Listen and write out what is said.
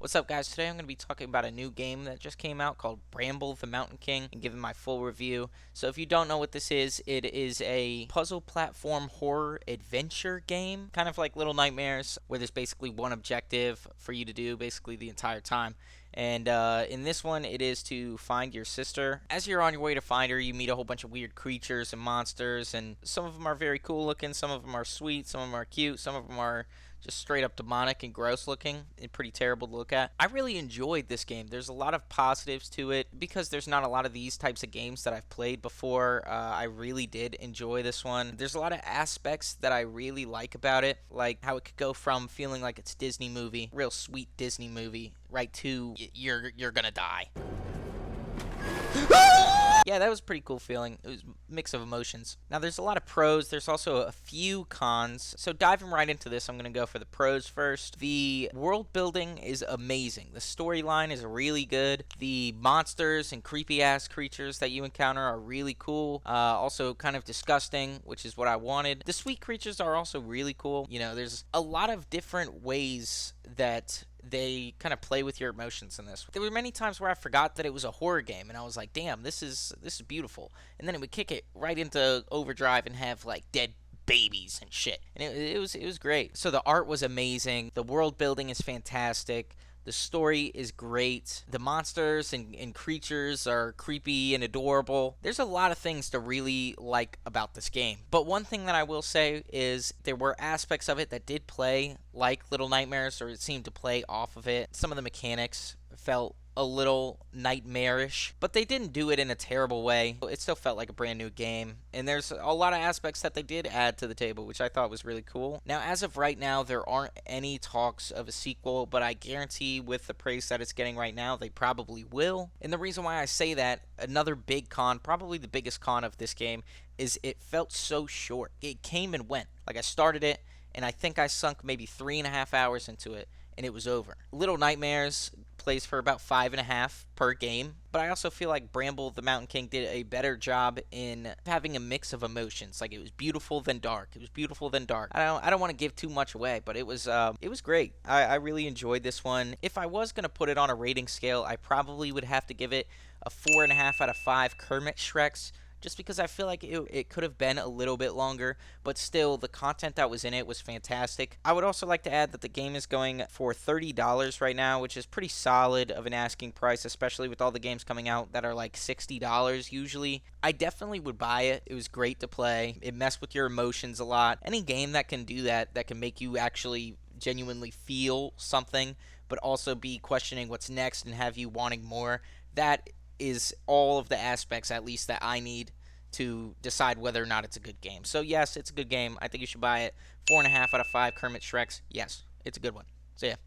What's up, guys? Today I'm going to be talking about a new game that just came out called Bramble the Mountain King and giving my full review. So if you don't know what this is, it is a puzzle platform horror adventure game, kind of like Little Nightmares, where there's basically one objective for you to do basically the entire time. And in this one, it is to find your sister. As you're on your way to find her, you meet a whole bunch of weird creatures and monsters, and some of them are very cool looking, some of them are sweet, some of them are cute, some of them are just straight up demonic and gross looking and pretty terrible to look at. I really enjoyed this game. There's a lot of positives to it because there's not a lot of these types of games that I've played before. I really did enjoy this one. There's a lot of aspects that I really like about it, like how it could go from feeling like it's Disney movie, real sweet Disney movie, right to you're gonna die. Yeah, that was a pretty cool feeling. It was a mix of emotions. Now, there's a lot of pros. There's also a few cons. So diving right into this, I'm going to go for the pros first. The world building is amazing. The storyline is really good. The monsters and creepy-ass creatures that you encounter are really cool. Also kind of disgusting, which is what I wanted. The sweet creatures are also really cool. You know, there's a lot of different ways that they kind of play with your emotions in this. There were many times where I forgot that it was a horror game, and I was like, "Damn, this is beautiful." And then it would kick it right into overdrive and have like dead babies and shit, and it was great. So the art was amazing. The world building is fantastic. The story is great. The monsters and creatures are creepy and adorable. There's a lot of things to really like about this game. But one thing that I will say is there were aspects of it that did play like Little Nightmares, or it seemed to play off of it. Some of the mechanics felt a little nightmarish, but they didn't do it in a terrible way. It still felt like a brand new game, and there's a lot of aspects that they did add to the table, which I thought was really cool. Now, as of right now, there aren't any talks of a sequel, but I guarantee with the praise that it's getting right now, they probably will. And the reason why I say that, another big con, probably the biggest con of this game, is it felt so short. It came and went. Like, I started it, and I think I sunk maybe 3.5 hours into it, and it was over. Little Nightmares plays for about 5.5 per game, but I also feel like Bramble the Mountain King did a better job in having a mix of emotions. Like, it was beautiful then dark. It was beautiful then dark. I don't want to give too much away, but it was great. I really enjoyed this one. If I was gonna put it on a rating scale, I probably would have to give it a 4.5 out of 5 Kermit Shreks, just because I feel like it could have been a little bit longer, but still, the content that was in it was fantastic. I would also like to add that the game is going for $30 right now, which is pretty solid of an asking price, especially with all the games coming out that are like $60 usually. I definitely would buy it. It was great to play. It messed with your emotions a lot. Any game that can do that, that can make you actually genuinely feel something, but also be questioning what's next and have you wanting more, that is all of the aspects, at least, that I need to decide whether or not it's a good game. So yes, it's a good game. I think you should buy it. 4.5 out of 5 Kermit Shreks. Yes, it's a good one. So yeah.